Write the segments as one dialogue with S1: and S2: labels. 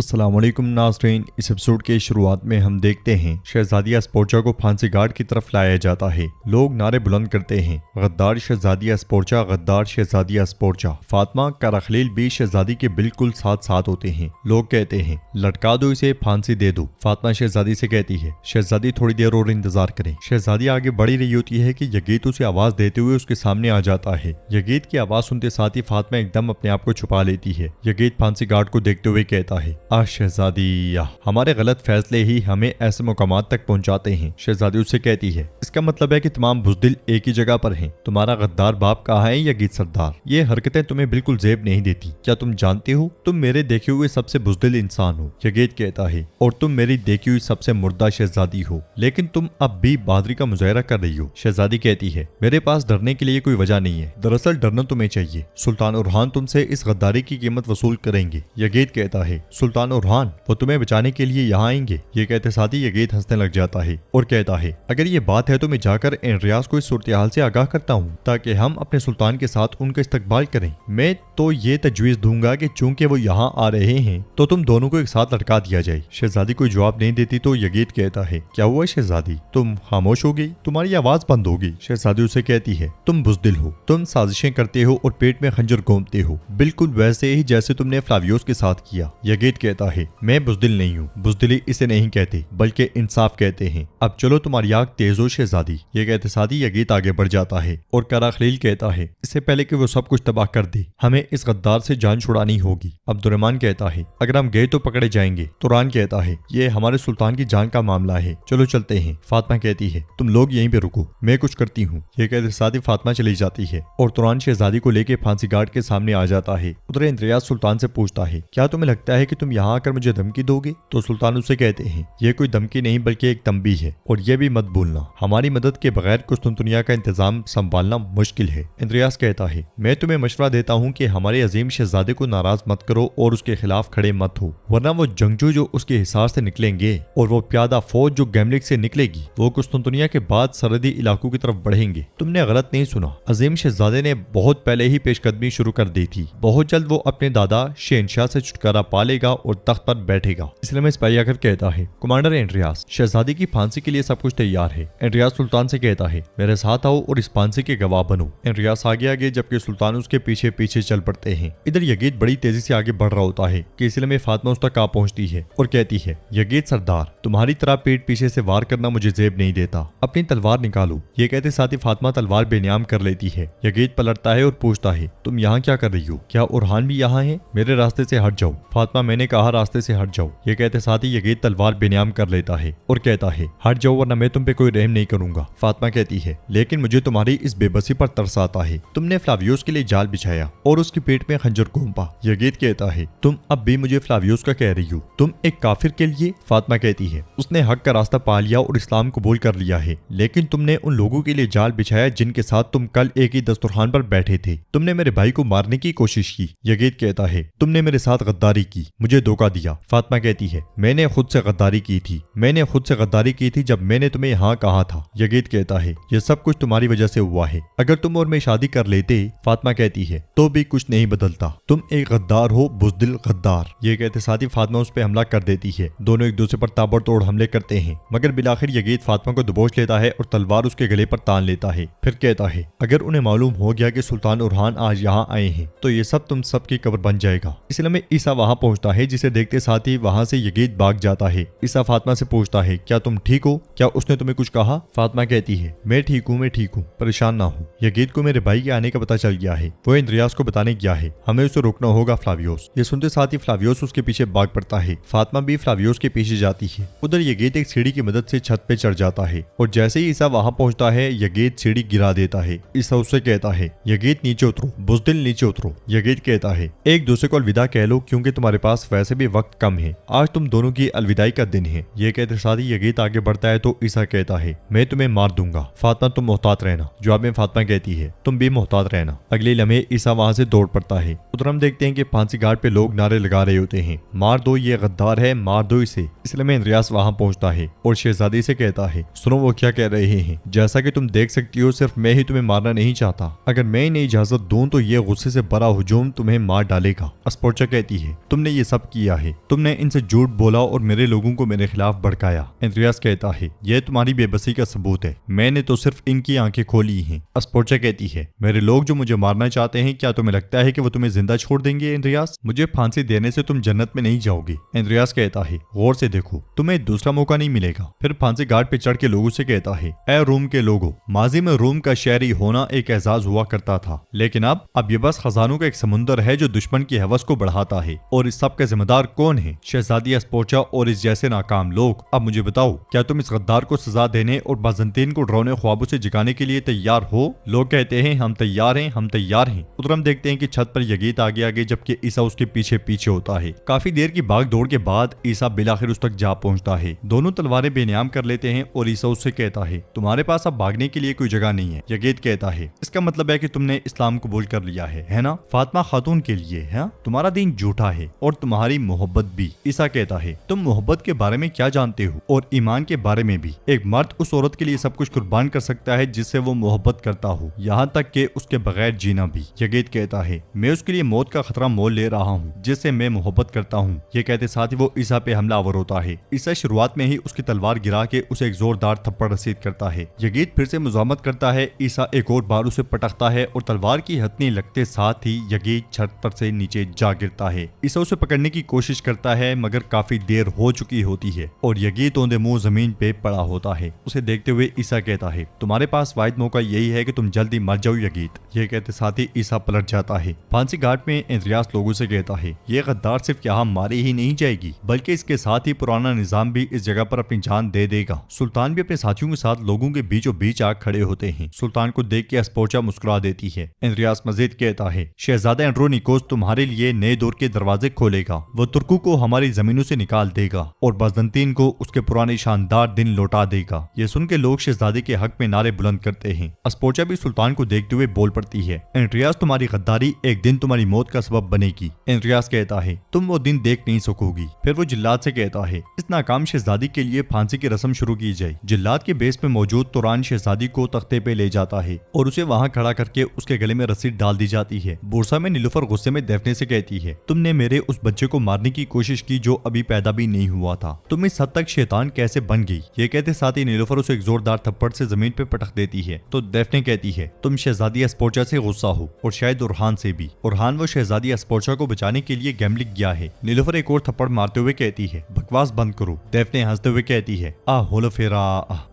S1: अस्सलाम वालेकुम नाज़रीन। इस एपिसोड के शुरुआत में हम देखते हैं शहजादी एस्पोर्चा को फांसी गार्ड की तरफ लाया जाता है। लोग नारे बुलंद करते हैं, गद्दार शहजादी एस्पोर्चा, गद्दार शहजादी एस्पोर्चा। फातिमा कराखलील भी शहजादी के बिल्कुल साथ साथ होते हैं। लोग कहते हैं लटका दो इसे, फांसी दे दो। फातिमा शहजादी से कहती है शहजादी थोड़ी देर और इंतजार करें। शहजादी आगे बढ़ी रही होती है कि यगीत उसे आवाज देते हुए उसके सामने आ जाता है। यगीत की आवाज सुनते साथ ही फातिमा एकदम अपने आप को छुपा लेती है। यगीत फांसी गार्ड को देखते हुए कहता है शहजादी, हमारे गलत फैसले ही हमें ऐसे मुकामात तक पहुंचाते हैं। शहजादी उससे कहती है इसका मतलब है कि तमाम बुज़दिल एक ही जगह पर हैं। तुम्हारा गद्दार बाप कहाँ है यगीत सरदार? ये हरकतें तुम्हें बिल्कुल जेब नहीं देती। क्या तुम जानते हो तुम मेरे देखे हुए सबसे बुज़दिल इंसान हो? यगीत कहता है और तुम मेरी देखी हुई सबसे मुर्दा शहजादी हो, लेकिन तुम अब भी बहादुरी का मुजाहरा कर रही हो। शहजादी कहती है मेरे पास डरने के लिए कोई वजह नहीं है, दरअसल डरना तुम्हें चाहिए। सुल्तान उरहान तुमसे इस गद्दारी की कीमत वसूल करेंगे। यगीत कहता है सुल्तान उरहान वो तुम्हें बचाने के लिए यहाँ आएंगे। ये कहते साथ ही यगीत हंसने लग जाता है और कहता है अगर ये बात है तो मैं जाकर एंड्रियास को इस सूरत हाल से आगाह करता हूँ ताकि हम अपने सुल्तान के साथ उनका इस्तकबाल करें। मैं तो ये तजवीज दूंगा कि चूंकि वो यहाँ आ रहे हैं तो तुम दोनों को एक साथ लटका दिया जाए। शहजादी कोई जवाब नहीं देती तो यगीत कहता है क्या हुआ शहजादी, तुम खामोश हो गई, तुम्हारी आवाज बंद हो गई। शहजादी उसे कहती है तुम बुज़दिल हो, तुम साजिशें करते हो और पेट में खंजर घोंपते हो, बिल्कुल वैसे ही जैसे तुमने फ्लावियोस के साथ किया। यगीत कहता है मैं बुज़दिल नहीं हूँ, बुज़दिली इसे नहीं कहते बल्कि इंसाफ कहते हैं। अब चलो तुम्हारी आग तेज हो शहजादी। ये कहते साथ ही यगीत आगे बढ़ जाता है और कराखलील कहता है इससे पहले कि वो सब कुछ तबाह कर दे हमें इस गद्दार से जान छुड़ानी होगी। अब्दुर्रहमान कहता है अगर हम गए तो पकड़े जाएंगे। तुरान कहता है ये हमारे सुल्तान की जान का मामला है, चलो चलते हैं। फातिमा कहती है तुम लोग यहीं पे रुको, मैं कुछ करती हूँ। ये कहते साथ ही फातिमा चली जाती है और तुरान शहजादी को लेकर फांसी गार्ड के सामने आ जाता है। उधर इंद्रियास सुल्तान से पूछता है क्या तुम्हें लगता है कि तुम यहाँ आकर मुझे धमकी दोगे? तो सुल्तान उससे कहते हैं ये कोई धमकी नहीं बल्कि एक तंबीह है, और ये भी मत भूलना हमारी मदद के बगैर कुस्तुनतुनिया का इंतजाम संभालना मुश्किल है। इंद्रियास कहता है मैं तुम्हें मशवरा देता हूँ कि हमारे अजीम शहजादे को नाराज मत करो और उसके खिलाफ खड़े मत हो, वरना वो जंगजू जो उसके हिसार से निकलेंगे और वो प्यादा फौज जो गैमलिक से निकलेगी वो कुस्तुनतुनिया के बाद सरहदी इलाकों की तरफ बढ़ेंगे। तुमने गलत नहीं सुना, अजीम शहजादे ने बहुत पहले ही पेशकदमी शुरू कर दी थी। बहुत जल्द वो अपने दादा शहनशाह से छुटकारा पा लेगा और तख्त पर बैठेगा। इसलिए मैं सिपाही आकर कहता है कमांडर एंड्रियास, शहजादी की फांसी के लिए सब कुछ तैयार है। एंड्रियास सुल्तान से कहता है मेरे साथ आओ और इस फांसी के गवाह बनो। एंड्रियास आगे आगे जबकि सुल्तान उसके पीछे पीछे चल पड़ते हैं। इधर यगीत बड़ी तेजी से आगे बढ़ रहा होता है कि इसलिए में फातिमा उस तक आ पहुंचती है और कहती है यगीत सरदार, तुम्हारी तरह पीठ पीछे से वार करना मुझे जेब नहीं देता, अपनी तलवार निकालो। ये कहते साथ ही फातिमा तलवार बेनियाम कर लेती है। यगीत पलटता है और पूछता है तुम यहाँ क्या कर रही हो? क्या उरहान भी यहाँ है? मेरे रास्ते से हट जाओ। फातिमा मैंने कहा रास्ते से हट जाओ। ये कहते साथ ही यगीत तलवार बेनियाम कर लेता है और कहता है हट जाओ वरना मैं तुम पे कोई रहम नहीं करूंगा। फातिमा कहती है लेकिन मुझे तुम्हारी इस बेबसी पर तरस आता है। तुमने फ्लावियोस के लिए जाल बिछाया और उसके पेट में खंजर घोंपा। यगीत कहता है तुम अब भी मुझे फ्लावियोस का कह रही हो, तुम एक काफिर के लिए? फातिमा कहती है उसने हक का रास्ता पा लिया और इस्लाम कबूल कर लिया है, लेकिन तुमने उन लोगों के लिए जाल बिछाया जिनके साथ तुम कल एक ही दस्तरखान पर बैठे थे। तुमने मेरे भाई को मारने की कोशिश की। यगीत कहता है तुमने मेरे साथ गद्दारी की, मुझे धोखा दिया। फातिमा कहती है मैंने खुद से गद्दारी की थी, मैंने खुद से गद्दारी की थी जब मैंने तुम्हें यहाँ कहा था। यगीत कहता है यह सब कुछ तुम्हारी वजह से हुआ है, अगर तुम और मैं शादी कर लेते। फातिमा कहती है तो भी कुछ नहीं बदलता, तुम एक गद्दार हो, बुज़दिल गद्दार। ये कहते साथ ही फातिमा उस पर हमला कर देती है। दोनों एक दूसरे पर ताबड़तोड़ हमले करते हैं, मगर बिलाखिर यगीत फातिमा को दबोच लेता है और तलवार उसके गले पर तान लेता है। फिर कहता है अगर उन्हें मालूम हो गया कि सुल्तान उरहान आज यहाँ आए हैं तो ये सब तुम सब की कब्र बन जाएगा। इसलिए में ईसा वहाँ पहुँचता है, जिसे देखते साथ ही वहाँ से यगीत भाग जाता है। ईसा फातिमा से पूछता है क्या तुम ठीक हो? क्या उसने तुम्हें कुछ कहा? फातिमा कहती है मैं ठीक हूँ, परेशान ना हूँ। यगीत को मेरे भाई के आने का पता चल गया है, वो इंद्रियास को बताने गया है, हमें उसे रोकना होगा फ्लावियोस। ये सुनते साथ ही फ्लावियोस उसके पीछे भाग पड़ता है। फातिमा भी फ्लावियोस के पीछे जाती है। उधर यगीत एक सीढ़ी की मदद से छत पे चढ़ जाता है और जैसे ही ईसा वहाँ पहुँचता है यगीत सीढ़ी गिरा देता है। ईसा उससे कहता है यगीत नीचे उतरो, बुज़दिल नीचे उतरो। यगीत कहता है एक दूसरे को अलविदा कह लो क्योंकि तुम्हारे पास वैसे भी वक्त कम है, आज तुम दोनों की अलविदाई का दिन है। ये कहते साथ ही यगीत आगे बढ़ता है तो ईसा कहता है मैं तुम्हें मार दूंगा, फातिमा तुम मोहतात रहना। जवाब में फातिमा कहती है तुम भी मोहतात रहना। अगले लम्हे ईसा वहाँ से दौड़ पड़ता है। उधर हम देखते हैं कि फांसी घाट पे लोग नारे लगा रहे होते हैं मार दो ये गद्दार है, मार दो इसे। इसलिए में इंद्रियास वहाँ पहुँचता है और शहजादी से कहता है सुनो वो क्या कह रहे हैं। जैसा कि तुम देख सकती हो सिर्फ मैं ही तुम्हें मारना नहीं चाहता, अगर मैं इन्हें इजाजत दूं तो ये गुस्से से भरा हुजूम तुम्हें मार डालेगा। एस्पोर्चा कहती है तुमने ये सब किया है। तुमने इनसे झूठ बोला और मेरे लोगों को मेरे खिलाफ भड़काया। एंड्रियास कहता है, यह तुम्हारी बेबसी का सबूत है, मैंने तो सिर्फ इनकी आंखें खोली हैं। एस्पोर्चा कहती है, मेरे लोग जो मुझे मारना चाहते हैं, क्या तुम्हें लगता है कि वो तुम्हें जिंदा छोड़ देंगे? एंड्रियास, मुझे फांसी देने से तुम जन्नत में नहीं जाओगे। एंड्रियास कहता है, गौर से देखो, तुम्हें दूसरा मौका नहीं मिलेगा। फिर फांसी घाट पे चढ़ के लोगों से कहता है, ए रोम के लोगों, माजी में रोम का शहरी होना एक एजाज हुआ करता था, लेकिन अब ये बस खजानों का एक समुंदर है जो दुश्मन की हवस को बढ़ाता है। और इस सब का जिम्मेदार कौन है? शहजादी एस्पोर्चा और इस जैसे नाकाम लोग। अब मुझे बताओ, क्या तुम इस गद्दार को सजा देने और बाज़ंतीन को डरावने ख्वाबों से जगाने के लिए तैयार हो? लोग कहते हैं, हम तैयार हैं, हम तैयार हैं। उधर हम देखते हैं कि छत पर यगीत आगे आगे जबकि ईसा उसके पीछे पीछे होता है। काफी देर की भाग दौड़ के बाद ईसा बिलाखिर उस तक जा पहुंचता है। दोनों तलवारें बेनियाम कर लेते हैं और ईसा उससे कहता है, तुम्हारे पास अब भागने के लिए कोई जगह नहीं है। यगीत कहता है, इसका मतलब है कि तुमने इस्लाम कबूल कर लिया है ना? फातिमा खातून के लिए है, तुम्हारा दीन झूठा है और तुम्हारी मोहब्बत भी। ईसा कहता है, तुम मोहब्बत के बारे में क्या जानते हो और ईमान के बारे में भी? एक मर्द उस औरत के लिए सब कुछ कुर्बान कर सकता है जिससे वो मोहब्बत करता हो, यहाँ तक कि उसके बगैर जीना भी। यगीत कहता है, मैं उसके लिए मौत का खतरा मोल ले रहा हूँ जिससे मैं मोहब्बत करता हूँ। ये कहते साथ ही वो ईसा पे हमलावर होता है। ईसा शुरुआत में ही उसकी तलवार गिरा के उसे एक जोरदार थप्पड़ रसीद करता है। यगीत फिर से मुजामत करता है। ईसा एक और बार उसे पटकता है और तलवार की हथनी लगते साथ ही यगीत छत पर से नीचे जा गिरता है। ईसा उसे पकड़ने की कोशिश करता है मगर काफी देर हो चुकी होती है और यगीत औंधे मुंह जमीन पे पड़ा होता है। उसे देखते हुए ईसा कहता है, तुम्हारे पास वाहिद मौका यही है कि तुम जल्दी मर जाओ यगीत। ये कहते साथ ही ईसा पलट जाता है। फांसी घाट में एंड्रियास लोगों से कहता है, ये गद्दार सिर्फ यहाँ मारी ही नहीं जाएगी बल्कि इसके साथ ही पुराना निजाम भी इस जगह पर अपनी जान दे देगा। सुल्तान भी अपने साथियों के साथ लोगों के बीचों बीच आ खड़े होते हैं। सुल्तान को देख के एस्पोर्चा मुस्कुरा देती है। एंड्रियास मजीद कहता है, शहजादा एंड्रोनिकोस तुम्हारे लिए नए दौर के दरवाजे खोलेगा। वो तुर्कों को हमारी जमीनों से निकाल देगा और बाज़ंतीन को उसके पुराने शानदार दिन लौटा देगा। ये सुन के लोग शहजादे के हक में नारे बुलंद करते हैं। एस्पोर्चा भी सुल्तान को देखते हुए बोल पड़ती है, एंड्रियास तुम्हारी गद्दारी एक दिन तुम्हारी मौत का सबब बनेगी। एंड्रियास कहता है, तुम वो दिन देख नहीं सकोगी। फिर वो जिल्लाद से कहता है, इस नाकाम शहजादी के लिए फांसी की रस्म शुरू की जाए। जिल्लाद के बेस में मौजूद तुरान शहजादी को तख्ते पे ले जाता है और उसे वहाँ खड़ा करके उसके गले में रस्सी डाल दी जाती है। बुरसा में नीलुफर गुस्से में डेफने से कहती है, तुमने मेरे उस बच्चे को मारने की कोशिश की जो अभी पैदा भी नहीं हुआ था। तुम इस हद तक शैतान कैसे बन गई? ये कहते साथ ही नीलुफर उसे एक जोरदार थप्पड़ से जमीन पे पटक देती है। तो डेफने कहती है, तुम शहजादी एस्पोर्चा से गुस्सा हो और शायद उरहान से भी। उरहान वो शहजादी एस्पोर्चा को बचाने के लिए गैमलिक गया है। नीलुफर एक और थप्पड़ मारते हुए कहती है, बकवास बंद करो। डेफने हंसते हुए कहती है, होलोफेरा,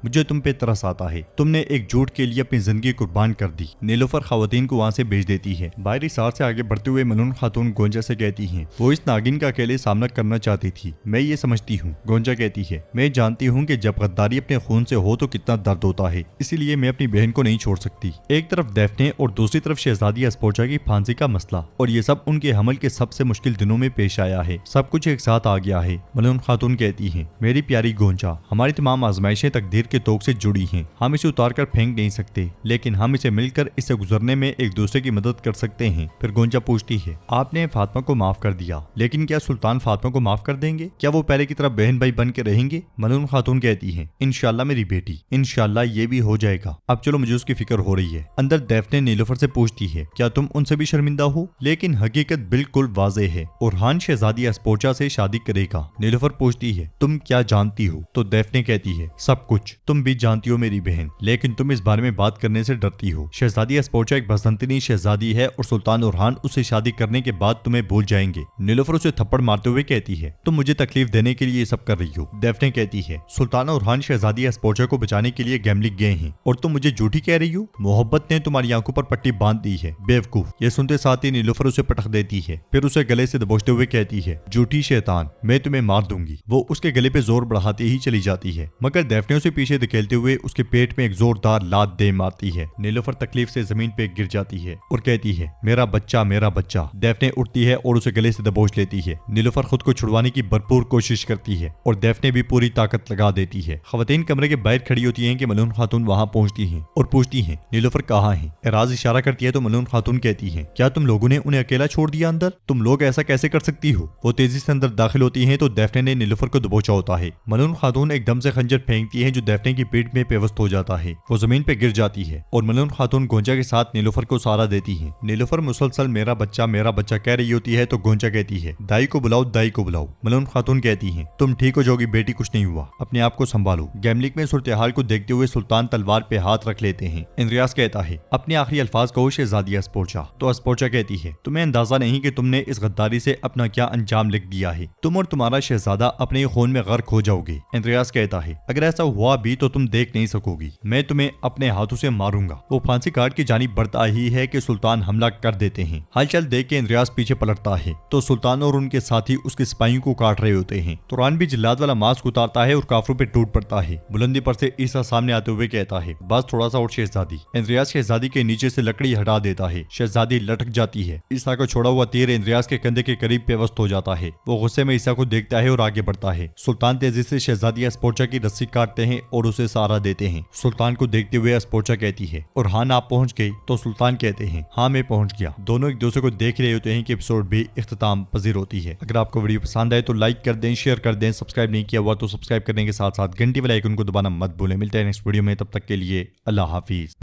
S1: मुझे तुम पे तरस आता है। तुमने एक झूठ के लिए अपनी जिंदगी कुर्बान कर दी। नीलुफर खवातीन को वहाँ से भेज देती है। बाहरी सार से आगे बढ़ते हुए मलून खातून गोंजा से कहती है, वो इस नागिन का अकेले सामना करना चाहती थी, मैं ये समझती हूँ। गोंजा कहती है, मैं जानती हूँ कि जब गद्दारी अपने खून से हो तो कितना दर्द होता है, इसीलिए मैं अपनी बहन को नहीं छोड़ सकती। एक तरफ डेफने और दूसरी तरफ शहजादी एस्पोर्चा की फांसी का मसला, और ये सब उनके हमल के सबसे मुश्किल दिनों में पेश आया है। सब कुछ एक साथ आ गया है। मलून खातून कहती है, मेरी प्यारी गोंजा, हमारी तमाम आजमाइशें तकदीर के तोक से जुड़ी हैं। हम इसे उतार कर फेंक नहीं सकते, लेकिन हम इसे मिलकर इससे गुजरने में एक दूसरे की मदद कर सकते हैं। फिर गोंजा पूछती है, आपने फातिमा को माफ कर दिया, लेकिन क्या सुल्तान फातिमा को माफ कर देंगे? क्या वो पहले की तरह बहन भाई बन के रहेंगे? मलून खातून कहती है, इंशाल्लाह मेरी बेटी, इंशाल्लाह ये भी हो जाएगा। अब चलो, मुझे उसकी फिक्र हो रही है। अंदर डेफने नीलुफर से पूछती है, क्या तुम उनसे भी शर्मिंदा हो? लेकिन हकीकत बिल्कुल वाज़े है, उरहान शहजादी एस्पोर्चा से शादी करेगा। नीलुफर पूछती है, तुम क्या जानती हो? तो डेफने कहती है, सब कुछ। तुम भी जानती हो मेरी बहन, लेकिन तुम इस बारे में बात करने से डरती हो। शहजादी एस्पोर्चा एक बसंतनी शहजादी है और सुल्तान उरहान उससे शादी करने के बाद तुम्हें भूल जाएंगे। नीलुफर उसे थप्पड़ मारते हुए कहती है, तुम मुझे तकलीफ देने के लिए ये सब कर रही हो। डेफने कहती है, सुल्तान उरहान शहजादी एस्पोर्चा को बचाने के लिए गैमलिक गए हैं और तुम मुझे झूठी कह रही हो। मोहब्बत ने तुम्हारी आंखों पर पट्टी बांध दी है, बेवकूफ। ये सुनते साथ ही नीलुफर उसे पटक देती है। फिर उसे गले से दबोचते हुए कहती है, झूठी शैतान, मैं तुम्हें मार दूंगी। वो उसके गले पे जोर बढ़ाती ही चली जाती है, मगर डेफने उसे पीछे धकेलते हुए उसके पेट में एक जोरदार लात दे मारती है। नीलुफर तकलीफ से जमीन पे गिर जाती है और कहती है, मेरा बच्चा, मेरा बच्चा। डेफने उठती है और उसे गले से दबोच लेती है। नीलुफर खुद को छुड़वाने की भरपूर कोशिश करती है और डेफने भी पूरी ताकत लगा देती है। खवातीन कमरे के बाहर खड़ी होती हैं कि मलून खातून वहां पहुंचती हैं और पूछती हैं, नीलुफर कहाँ है? एराज इशारा करती है तो मलून खातून कहती है, क्या तुम लोगों ने उन्हें अकेला छोड़ दिया अंदर? तुम लोग ऐसा कैसे कर सकती हो? वो तेजी से अंदर दाखिल होती है तो डेफने ने नीलुफर को दबोचा होता है। मलून खातून एकदम से खंजर फेंकती है जो डेफने की पीठ में पेवस्त हो जाता है। वो जमीन पे गिर जाती है और मलून खातून गोंजा के साथ नीलुफर को सहारा देती है। नीलुफर मुसलसल मेरा बच्चा कह रही होती है तो गोंजा कहती है, दाई को बुलाओ, दाई को बुलाओ। मलून खातून कहती हैं, तुम ठीक हो जाओगी बेटी, कुछ नहीं हुआ, अपने आप को संभालो। गैमलिक में सूरत हाल को देखते हुए सुल्तान तलवार पे हाथ रख लेते हैं। इंद्रियास कहता है, अपने आखिरी अल्फाज कहो शहजादी अस्पोर्चा। तो अस्पोर्चा कहती है, तुम्हें अंदाजा नहीं कि तुमने इस गद्दारी से अपना क्या अंजाम लिख दिया है। तुम और तुम्हारा शहजादा अपने खून में गर्क हो जाओगे। इंद्रियास कहता है, अगर ऐसा हुआ भी तो तुम देख नहीं सकोगी, मैं तुम्हें अपने हाथों से मारूंगा। वो फांसी काट की जानिब बढ़ता ही है कि सुल्तान हमला कर देते हैं। हलचल देख के इंद्रियास पीछे पलटता है तो सुल्तान और उनके साथी उसके सिपाहियों को काट रहे होते हैं। तुरान भी जिल्लाद वाला मास्क उतारता है और काफरों पे टूट पड़ता है। बुलंदी पर से ईसा सामने आते हुए कहता है, बस थोड़ा सा और शहजादी। इंद्रियास शहजादी के नीचे से लकड़ी हटा देता है। शहजादी लटक जाती है। ईसा को छोड़ा हुआ तीर इंद्रियास के कंधे के करीब पेवस्त हो जाता है। वो गुस्से में ईसा को देखता है और आगे बढ़ता है। सुल्तान तेजी से शहजादी अस्पोर्चा की रस्सी काटते हैं और उसे सहारा देते हैं। सुल्तान को देखते हुए अस्पोर्चा कहती है, और हान आप पहुंच गए? तो सुल्तान कहते हैं, हाँ मैं पहुंच गया। दोनों एक दूसरे को देख रहे होते हैं कि एपिसोड भी इख्तिताम पजीर होती है। अगर आपको वीडियो पसंद आए तो लाइक कर दें, शेयर कर दें, सब्सक्राइब नहीं किया हुआ तो सब्सक्राइब करने के साथ साथ घंटी वाले आइकन को दबाना मत भूलें। मिलते हैं नेक्स्ट वीडियो में, तब तक के लिए अल्लाह हाफिज।